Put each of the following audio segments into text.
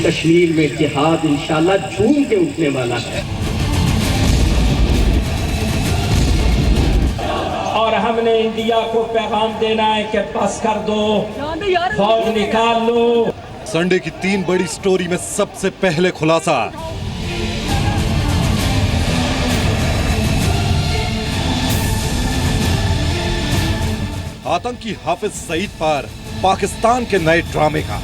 कश्मीर में जिहाद इंशाल्लाह झूम के उठने वाला है। और हमने इंडिया को पैगाम देना है कि बस कर दो, फौज निकाल लो। संडे की 3 बड़ी स्टोरी में सबसे पहले खुलासा। आतंकी हाफिज सईद पर पाकिस्तान के नए ड्रामे का।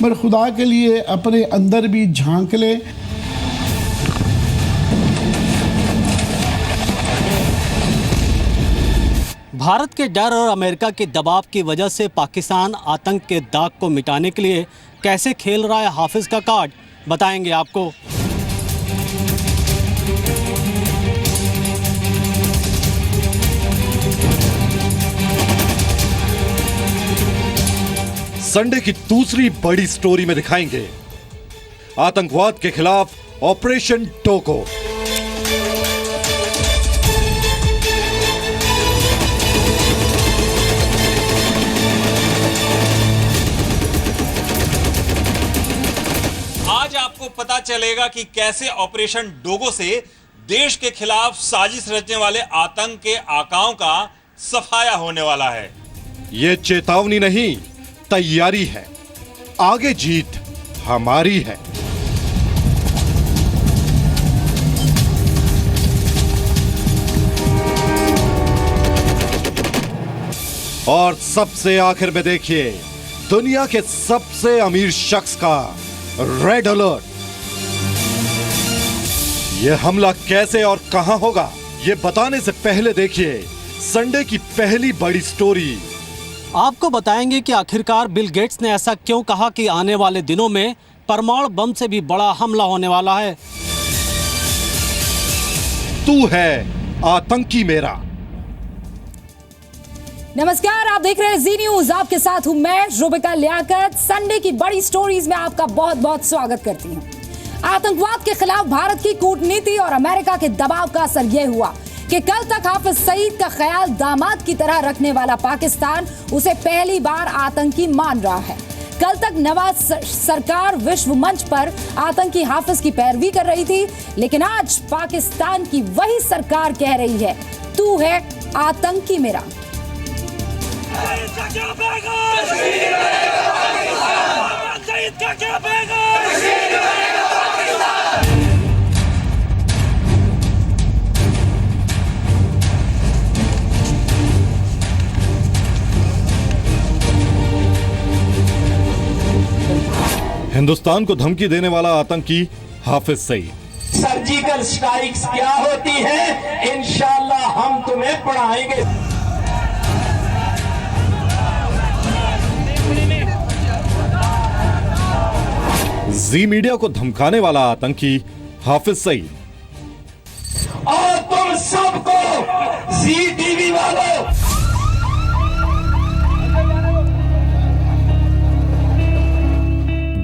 पर खुदा के लिए अपने अंदर भी झांक ले। भारत के डर और अमेरिका के दबाव की वजह से पाकिस्तान आतंक के दाग को मिटाने के लिए कैसे खेल रहा है हाफिज का कार्ड, बताएंगे आपको। संडे की दूसरी बड़ी स्टोरी में दिखाएंगे आतंकवाद के खिलाफ ऑपरेशन डोगो। आज आपको पता चलेगा कि कैसे ऑपरेशन डोगो से देश के खिलाफ साजिश रचने वाले आतंक के आकाओं का सफाया होने वाला है। ये चेतावनी नहीं, तैयारी है। आगे जीत हमारी है। और सबसे आखिर में देखिए दुनिया के सबसे अमीर शख्स का रेड अलर्ट। यह हमला कैसे और कहां होगा, यह बताने से पहले देखिए संडे की पहली बड़ी स्टोरी। आपको बताएंगे कि आखिरकार बिल गेट्स ने ऐसा क्यों कहा कि आने वाले दिनों में परमाणु बम से भी बड़ा हमला होने वाला है। तू है आतंकी मेरा। नमस्कार, आप देख रहे हैं जी न्यूज। आपके साथ हूं मैं रुबिका लियाकत। संडे की बड़ी स्टोरीज में आपका बहुत बहुत स्वागत करती हूं। आतंकवाद के खिलाफ भारत की कूटनीति और अमेरिका के दबाव का असर यह हुआ कि कल तक हाफिज सईद का ख्याल दामाद की तरह रखने वाला पाकिस्तान उसे पहली बार आतंकी मान रहा है। कल तक नवाज सरकार विश्व मंच पर आतंकी हाफिज की पैरवी कर रही थी, लेकिन आज पाकिस्तान की वही सरकार कह रही है, तू है आतंकी मेरा। हिंदुस्तान को धमकी देने वाला आतंकी हाफिज सईद। सर्जिकल स्ट्राइक्स क्या होती है इंशाल्लाह हम तुम्हें पढ़ाएंगे। जी मीडिया को धमकाने वाला आतंकी हाफिज सईद। और तुम सबको जी टीवी वालों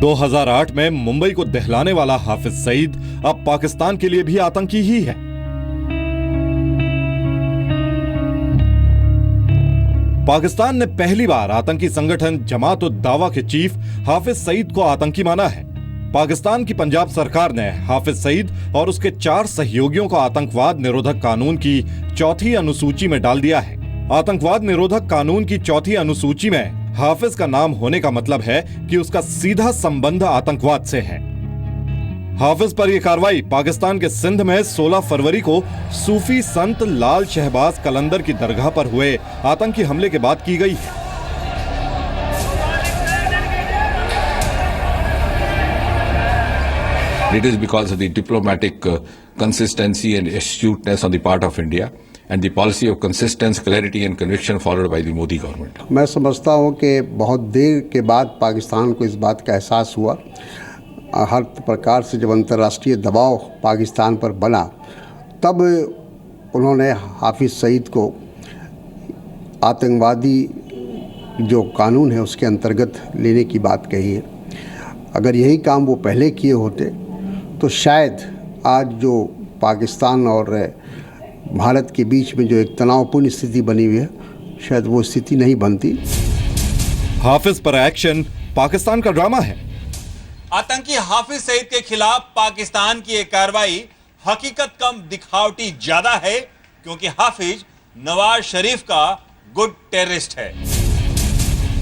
2008 में मुंबई को दहलाने वाला हाफिज सईद अब पाकिस्तान के लिए भी आतंकी ही है। पाकिस्तान ने पहली बार आतंकी संगठन जमात उद दावा के चीफ हाफिज सईद को आतंकी माना है। पाकिस्तान की पंजाब सरकार ने हाफिज सईद और उसके 4 सहयोगियों को आतंकवाद निरोधक कानून की 4थी अनुसूची में डाल दिया है। आतंकवाद निरोधक कानून की 4थी अनुसूची में हाफिज का नाम होने का मतलब है कि उसका सीधा संबंध आतंकवाद से है। हाफिज पर यह कार्रवाई पाकिस्तान के सिंध में 16 फरवरी को सूफी संत लाल शहबाज कलंदर की दरगाह पर हुए आतंकी हमले के बाद की गई है। It is because of the diplomatic consistency and astuteness on the part of India and the policy of consistency, clarity and conviction followed by the Modi government. मैं समझता हूँ कि बहुत देर के बाद पाकिस्तान को इस बात का एहसास हुआ। हर प्रकार से जब अंतर्राष्ट्रीय दबाव पाकिस्तान पर बना तब उन्होंने हाफिज सईद को आतंकवादी जो कानून है उसके अंतर्गत लेने की बात कही है। अगर यही काम वो पहले किए होते तो शायद आज जो पाकिस्तान और भारत के बीच में जो एक तनावपूर्ण स्थिति बनी हुई है शायद वो स्थिति नहीं बनती। हाफिज पर एक्शन पाकिस्तान का ड्रामा है। आतंकी हाफिज सईद के खिलाफ पाकिस्तान की एक कार्रवाई हकीकत कम दिखावटी ज्यादा है, क्योंकि हाफिज नवाज शरीफ का गुड टेररिस्ट है।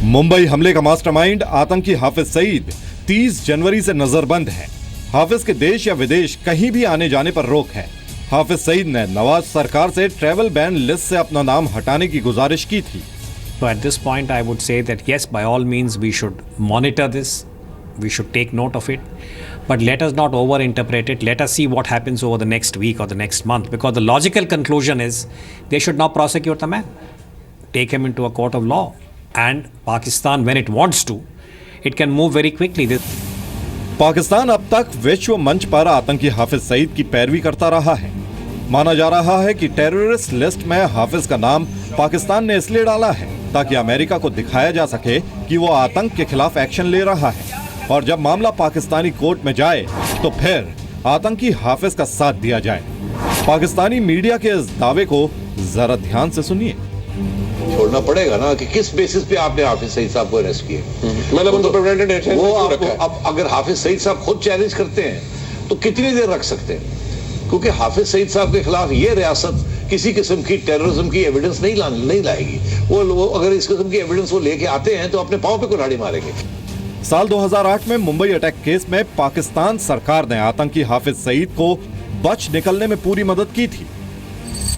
मुंबई हमले का मास्टरमाइंड आतंकी हाफिज सईद 30 जनवरी से नजरबंद है। हाफिज के देश या विदेश कहीं भी आने जाने पर रोक है। हाफिज सईद ने नवाज सरकार से ट्रैवल बैन लिस्ट से अपना नाम हटाने की गुजारिश की थी। So at this point, I would say that yes, by all means, we should monitor this. We should take note of it. But let us not overinterpret it. Let us see what happens over the next week or the next month. Because the logical conclusion is they should not prosecute the man. Take him into a court of law. And Pakistan, when it wants to, it can move very quickly. Pakistan अब तक विश्व मंच पर आतंकी हाफिज सईद की पैरवी करता रहा है। माना जा रहा है कि टेररिस्ट लिस्ट में हाफिज का नाम पाकिस्तान ने इसलिए डाला है ताकि अमेरिका को दिखाया जा सके कि वो आतंक के खिलाफ एक्शन ले रहा है, और जब मामला पाकिस्तानी कोर्ट में जाए तो फिर आतंकी हाफिज का साथ दिया जाए। पाकिस्तानी मीडिया के इस दावे को जरा ध्यान से सुनिए। छोड़ना पड़ेगा ना कि किस बेसिस पे आपने हाफिज सईद साहब को अरेस्ट किए। मतलब वो अब अगर हाफिज सईद साहब खुद चैलेंज करते हैं तो कितनी देर रख सकते हैं, क्योंकि हाफिज सईद साहब के खिलाफ ये रियासत किसी किस्म की टेररिज्म की एविडेंस नहीं लाएगी। वो अगर इस किस्म की एविडेंस वो लेके आते हैं तो अपने पांव पे कुल्हाड़ी मारेंगे। साल 2008 में मुंबई अटैक केस में पाकिस्तान सरकार ने आतंकी हाफिज सईद को बच निकलने में पूरी मदद की थी।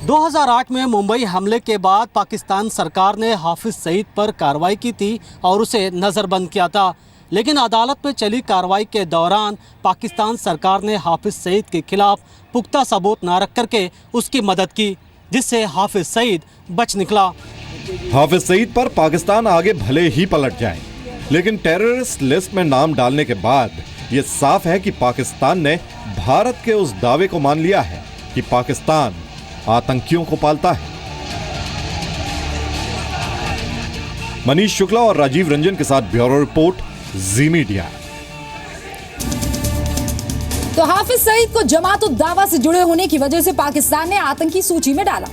2008 में मुंबई हमले के बाद पाकिस्तान सरकार ने हाफिज सईद पर कार्रवाई की थी और उसे नज़रबंद किया था, लेकिन अदालत में चली कार्रवाई के दौरान पाकिस्तान सरकार ने हाफिज सईद के खिलाफ पुख्ता सबूत न रख करके उसकी मदद की, जिससे हाफिज सईद बच निकला। हाफिज सईद पर पाकिस्तान आगे भले ही पलट जाए, लेकिन टेररिस्ट लिस्ट में नाम डालने के बाद ये साफ है कि पाकिस्तान ने भारत के उस दावे को मान लिया है कि पाकिस्तान आतंकियों को पालता है। मनीष शुक्ला और राजीव रंजन के साथ ब्यूरो रिपोर्ट, जी मीडिया। तो हाफिज सईद को जमात उद दावा से जुड़े होने की वजह से पाकिस्तान ने आतंकी सूची में डाला,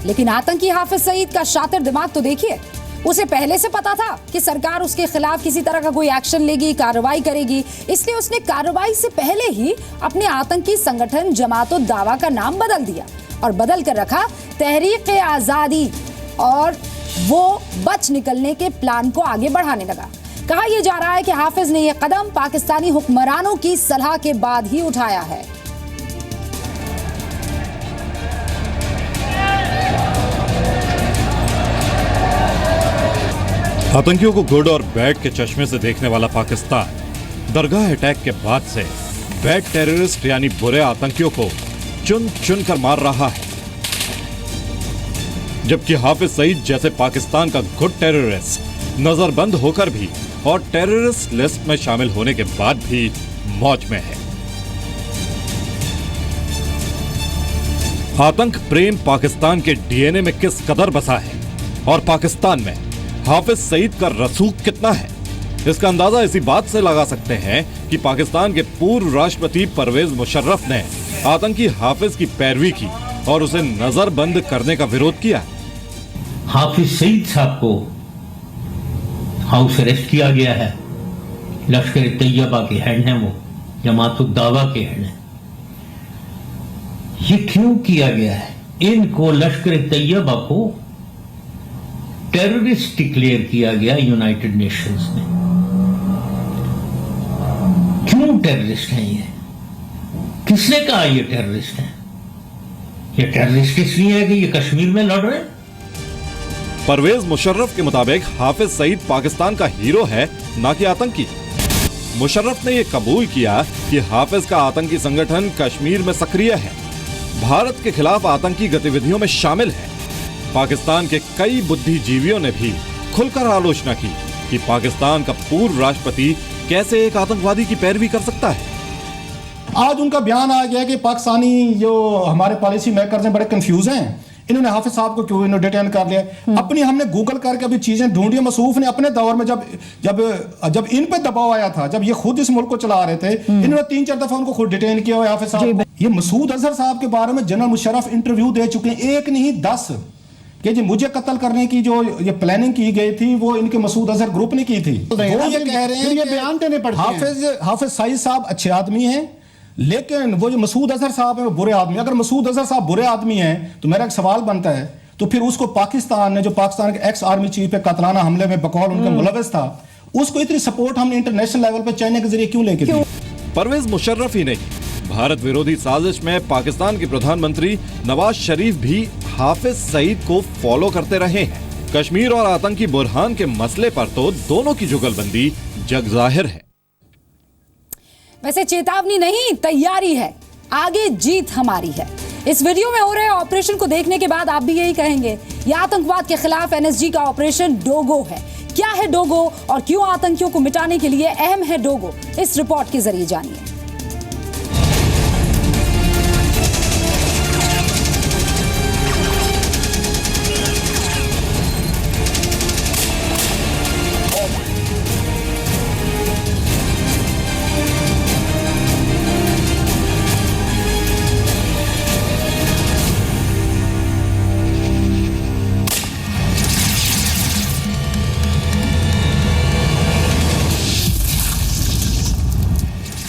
लेकिन आतंकी हाफिज सईद का शातिर दिमाग तो देखिए। उसे पहले से पता था कि सरकार उसके खिलाफ किसी तरह का कोई एक्शन लेगी, कार्रवाई करेगी, इसलिए उसने कार्रवाई से पहले ही अपने आतंकी संगठन जमात उद दावा का नाम बदल दिया और बदल कर रखा तहरीक आजादी, और वो बच निकलने के प्लान को आगे बढ़ाने लगा। कहा यह जा रहा है कि हाफिज ने यह कदम पाकिस्तानी हुक्मरानों की सलाह के बाद ही उठाया है। आतंकियों को गुड और बैड के चश्मे से देखने वाला पाकिस्तान दरगाह अटैक के बाद से बैड टेररिस्ट यानी बुरे आतंकियों को चुन चुन कर मार रहा है, जबकि हाफिज सईद जैसे पाकिस्तान का गुड टेररिस्ट नजरबंद होकर भी और टेररिस्ट लिस्ट में शामिल होने के बाद भी मौज में है। आतंक प्रेम पाकिस्तान के डीएनए में किस कदर बसा है और पाकिस्तान में हाफिज सईद का रसूख कितना है, इसका अंदाजा इसी बात से लगा सकते हैं कि पाकिस्तान के पूर्व राष्ट्रपति परवेज मुशर्रफ ने आतंकी हाफिज की पैरवी की और उसे नजरबंद करने का विरोध किया। हाफिज सईद साहब को हाउस अरेस्ट किया गया है। लश्कर तैयबा के हेड हैं, वो जमात उद दावा के हेड हैं। ये क्यों किया गया है? इनको लश्कर तैयबा को टेररिस्ट डिक्लेयर किया गया यूनाइटेड नेशंस में। क्यों टेररिस्ट हैं ये? किसने कहा ये टेररिस्ट हैं? ये टेररिस्ट इसलिए है कि ये कश्मीर में लड़ रहे हैं। परवेज मुशर्रफ के मुताबिक हाफिज सईद पाकिस्तान का हीरो है, ना कि आतंकी। मुशर्रफ ने यह कबूल किया कि हाफिज का आतंकी संगठन कश्मीर में सक्रिय है, भारत के खिलाफ आतंकी गतिविधियों में शामिल है। पाकिस्तान के कई बुद्धिजीवियों ने भी खुलकर आलोचना की कि पाकिस्तान का पूर्व राष्ट्रपति कैसे एक आतंकवादी की पैरवी कर सकता है। आज उनका बयान आ गया कि पाकिस्तानी जो हमारे पॉलिसी मेकर्स हैं बड़े कंफ्यूज हैं, इन्होंने हाफिज साहब को क्यों इन्होंने डिटेन कर लिया। अपनी हमने गूगल करके अभी चीजें ढूंढी। मसूफ ने अपने दौर में जब इन पे दबाव आया था, जब ये खुद इस मुल्क को चला रहे थे, इन्होंने 3-4 दफा उनको खुद डिटेन किया हाफिज साहब। ये मसूद अजहर साहब के बारे में जनरल मुशर्रफ इंटरव्यू दे चुके हैं, एक नहीं 10। कि जी मुझे कत्ल करने की जो ये प्लानिंग की गई थी वो इनके मसूद अजहर ग्रुप ने की थी। वो ये कह रहे हैं ये बयान देने पड़ते हैं। हाफिज सईद साहब अच्छे आदमी हैं, लेकिन वो जो मसूद अजहर साहब है वो बुरे आदमी। अगर मसूद अजहर साहब बुरे आदमी हैं तो मेरा एक सवाल बनता है, तो फिर उसको पाकिस्तान ने, जो पाकिस्तान के एक्स आर्मी चीफ पे कातलाना हमले में बकौल उनका मुलविस था, उसको इतनी सपोर्ट हमने इंटरनेशनल लेवल पे चाइना के जरिए क्यों लेके दी? परवेज मुशर्रफ ही नहीं, भारत विरोधी साजिश में पाकिस्तान के प्रधानमंत्री नवाज शरीफ भी हाफिज सईद को फॉलो करते रहे हैं। कश्मीर और आतंकी बुरहान के मसले पर तो दोनों की जुगलबंदी जग जाहिर है। वैसे चेतावनी नहीं, तैयारी है, आगे जीत हमारी है। इस वीडियो में हो रहे ऑपरेशन को देखने के बाद आप भी यही कहेंगे, यह आतंकवाद के खिलाफ एनएसजी का ऑपरेशन डोगो है। क्या है डोगो और क्यों आतंकियों को मिटाने के लिए अहम है डोगो, इस रिपोर्ट के जरिए जानिए।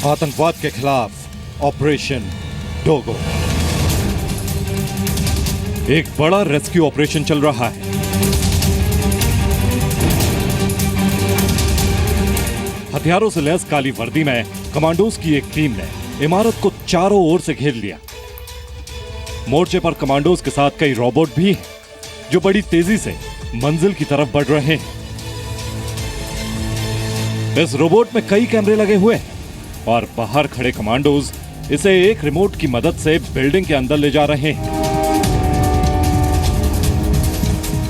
आतंकवाद के खिलाफ ऑपरेशन डोगो। एक बड़ा रेस्क्यू ऑपरेशन चल रहा है। हथियारों से लैस काली वर्दी में कमांडोज की एक टीम ने इमारत को चारों ओर से घेर लिया। मोर्चे पर कमांडोज के साथ कई रोबोट भी हैं, जो बड़ी तेजी से मंजिल की तरफ बढ़ रहे हैं। इस रोबोट में कई कैमरे लगे हुए हैं और बाहर खड़े कमांडोज इसे एक रिमोट की मदद से बिल्डिंग के अंदर ले जा रहे हैं।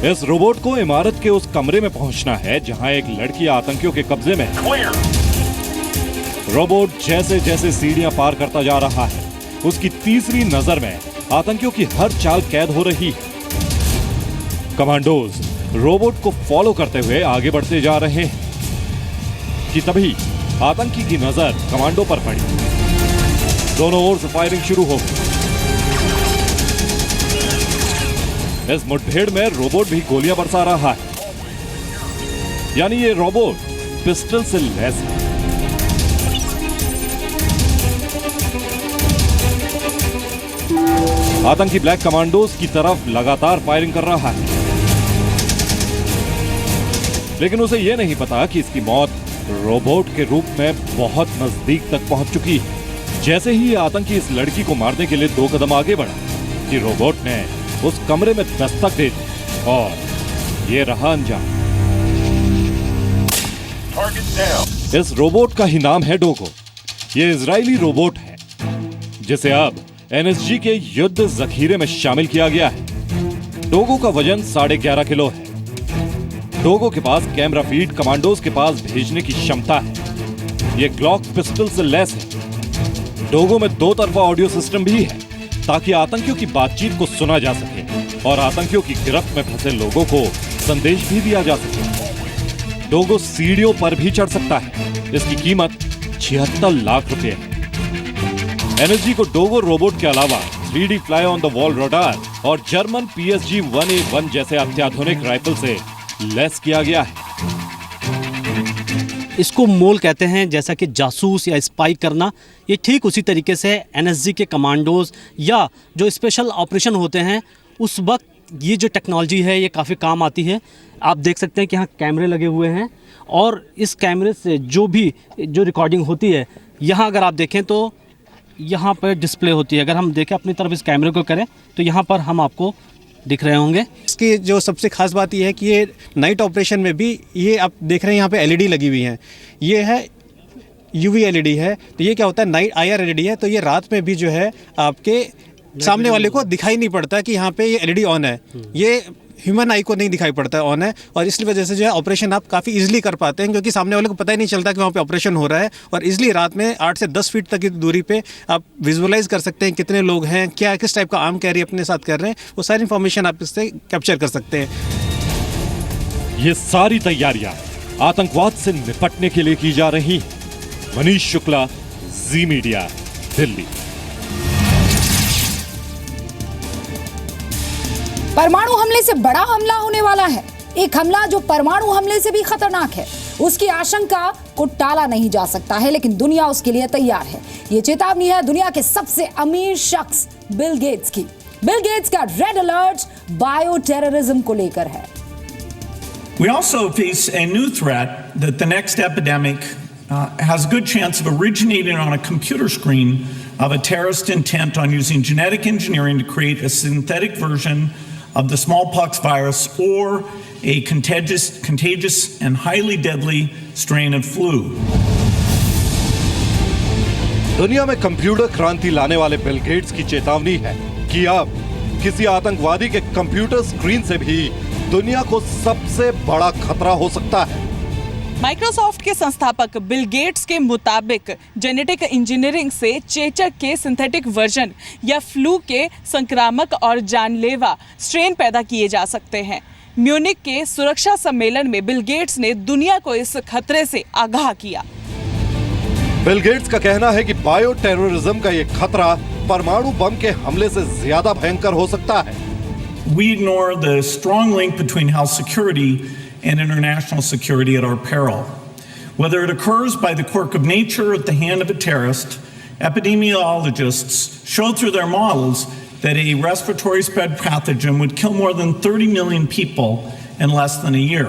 इस रोबोट को इमारत के उस कमरे में पहुंचना है जहां एक लड़की आतंकियों के कब्जे में है। रोबोट जैसे जैसे सीढ़ियां पार करता जा रहा है, उसकी तीसरी नजर में आतंकियों की हर चाल कैद हो रही है। कमांडोज रोबोट को फॉलो करते हुए आगे बढ़ते जा रहे हैं कि तभी आतंकी की नजर कमांडो पर पड़ी। दोनों ओर से फायरिंग शुरू हो गई। इस मुठभेड़ में रोबोट भी गोलियां बरसा रहा है, यानी ये रोबोट पिस्टल से लैस है। आतंकी ब्लैक कमांडोज की तरफ लगातार फायरिंग कर रहा है, लेकिन उसे यह नहीं पता कि इसकी मौत रोबोट के रूप में बहुत नजदीक तक पहुंच चुकी है। जैसे ही आतंकी इस लड़की को मारने के लिए 2 कदम आगे बढ़ा कि रोबोट ने उस कमरे में दस्तक दे दी और ये रहा अंजाम। इस रोबोट का ही नाम है डोगो। ये इजरायली रोबोट है जिसे अब एनएसजी के युद्ध जखीरे में शामिल किया गया है। डोगो का वजन 11.5 किलो है। डोगो के पास कैमरा फीड कमांडोज के पास भेजने की क्षमता है। ये ग्लॉक पिस्टल से लैस है। डोगो में 2 तरफा ऑडियो सिस्टम भी है ताकि आतंकियों की बातचीत को सुना जा सके और आतंकियों की गिरफ्त में फंसे लोगों को संदेश भी दिया जा सके। डोगो सीढ़ियों पर भी चढ़ सकता है। इसकी कीमत 76 लाख रुपए है। एनएसजी को डोगो रोबोट के अलावा 3D fly on the wall radar और जर्मन PSG 1A1 जैसे अत्याधुनिक राइफल से लेस किया गया है। इसको मोल कहते हैं, जैसा कि जासूस या स्पाई करना। ये ठीक उसी तरीके से एनएसजी के कमांडोज या जो स्पेशल ऑपरेशन होते हैं उस वक्त ये जो टेक्नोलॉजी है ये काफ़ी काम आती है। आप देख सकते हैं कि यहाँ कैमरे लगे हुए हैं और इस कैमरे से जो रिकॉर्डिंग होती है, यहाँ अगर आप देखें तो यहाँ पर डिस्प्ले होती है। अगर हम देखें अपनी तरफ इस कैमरे को करें तो यहाँ पर हम आपको दिख रहे होंगे। इसकी जो सबसे खास बात ये है कि ये नाइट ऑपरेशन में भी, ये आप देख रहे हैं यहाँ पे एलईडी लगी हुई हैं। ये है यूवी एलईडी है। तो ये क्या होता है, नाइट IR एलईडी है। तो ये रात में भी जो है आपके सामने वाले को दिखाई नहीं पड़ता कि यहाँ पे ये एलईडी ऑन है। ये ह्यूमन आई को नहीं दिखाई पड़ता है ऑन है, और इसलिए वजह से जो है ऑपरेशन आप काफ़ी इजीली कर पाते हैं, क्योंकि सामने वाले को पता ही नहीं चलता कि वहाँ पे ऑपरेशन हो रहा है। और इजीली रात में 8 से 10 फीट तक की दूरी पे आप विजुअलाइज कर सकते हैं कितने लोग हैं, क्या किस टाइप का आर्म कैरी अपने साथ कर रहे हैं, वो सारी इन्फॉर्मेशन आप इससे कैप्चर कर सकते हैं। ये सारी तैयारियां आतंकवाद से निपटने के लिए की जा रही हैं। मनीष शुक्ला, जी मीडिया, दिल्ली। परमाणु हमले से बड़ा हमला होने वाला है, एक हमला जो परमाणु हमले से भी खतरनाक है। उसकी आशंका को टाला नहीं जा सकता है, लेकिन दुनिया उसके लिए तैयार है। ये चेतावनी है दुनिया के सबसे अमीर शख्स बिल गेट्स की। बिल गेट्स का रेड अलर्ट बायो टेररिज्म को लेकर है। We also face a new threat that the next epidemic has a good chance of originating on a computer screen of a terrorist intent on using genetic engineering to create a synthetic version of the smallpox virus or a contagious and highly deadly strain of flu. दुनिया में computer क्रांति लाने वाले Bill Gates की चेतावनी है कि अब किसी आतंकवादी के कंप्यूटर स्क्रीन से भी दुनिया को सबसे बड़ा खतरा हो सकता है। माइक्रोसॉफ्ट के संस्थापक बिल गेट्स के मुताबिक जेनेटिक इंजीनियरिंग से चेचक के सिंथेटिक वर्जन या फ्लू के संक्रामक और जानलेवा स्ट्रेन पैदा किए जा सकते हैं। म्यूनिक के सुरक्षा सम्मेलन में बिल गेट्स ने दुनिया को इस खतरे से आगाह किया। बिल गेट्स का कहना है कि बायो टेररिज्म का ये खतरा परमाणु बम के हमले से ज्यादा भयंकर हो सकता है। We ignore the strong link between health security and international security at our peril. Whether it occurs by the quirk of nature or at the hand of a terrorist, epidemiologists show through their models that a respiratory spread pathogen would kill more than 30 million people in less than a year.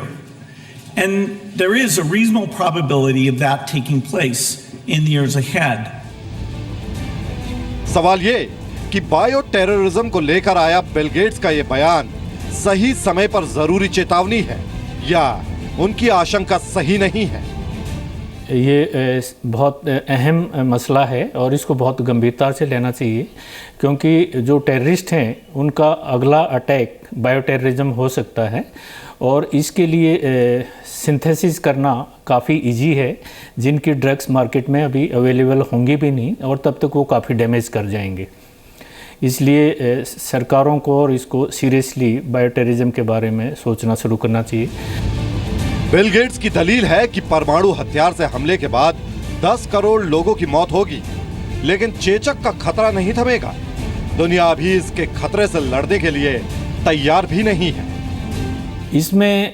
And there is a reasonable probability of that taking place in the years ahead. सवाल ये कि bio terrorism को लेकर आया Bill Gates का ये बयान सही समय पर जरूरी चेतावनी है या उनकी आशंका सही नहीं है। ये बहुत अहम मसला है और इसको बहुत गंभीरता से लेना चाहिए, क्योंकि जो टेररिस्ट हैं उनका अगला अटैक बायो टेररिज्म हो सकता है और इसके लिए सिंथेसिस करना काफ़ी इजी है, जिनकी ड्रग्स मार्केट में अभी अवेलेबल होंगी भी नहीं और तब तक वो काफ़ी डैमेज कर जाएंगे। इसलिए सरकारों को और इसको सीरियसली बायो टेररिज्म के बारे में सोचना शुरू करना चाहिए। बिल गेट्स की दलील है कि परमाणु हथियार से हमले के बाद 10 करोड़ लोगों की मौत होगी, लेकिन चेचक का खतरा नहीं थमेगा। दुनिया अभी इसके खतरे से लड़ने के लिए तैयार भी नहीं है। इसमें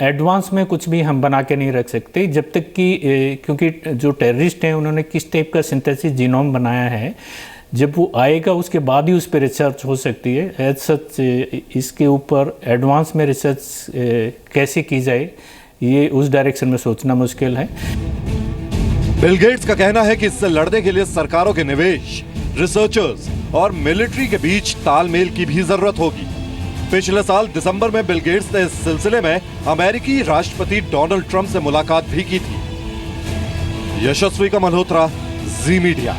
एडवांस में कुछ भी हम बना के नहीं रख सकते जब तक कि क्योंकि जो टेररिस्ट हैं उन्होंने किस टाइप का सिंथेसिस जीनोम बनाया है, जब वो आएगा उसके बाद ही उस पर रिसर्च हो सकती है। एज सच इसके ऊपर एडवांस में रिसर्च कैसे की जाए, ये उस डायरेक्शन में सोचना मुश्किल है। बिल गेट्स का कहना है कि इससे लड़ने के लिए सरकारों के निवेश, रिसर्चर्स और मिलिट्री के बीच तालमेल की भी जरूरत होगी। पिछले साल दिसंबर में बिल गेट्स ने इस सिलसिले में अमेरिकी राष्ट्रपति डोनाल्ड ट्रंप से मुलाकात भी की थी। यशस्वी का मल्होत्रा, जी मीडिया।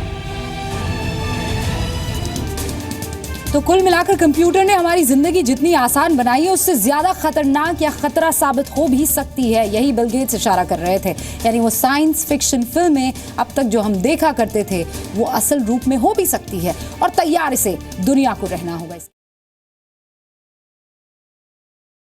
तो कुल मिलाकर कंप्यूटर ने हमारी जिंदगी जितनी आसान बनाई है उससे ज्यादा खतरनाक या खतरा साबित हो भी सकती है। यही बिल गेट्स इशारा कर रहे थे, यानी वो साइंस फिक्शन फिल्में अब तक जो हम देखा करते थे वो असल रूप में हो भी सकती है और तैयार इसे दुनिया को रहना होगा।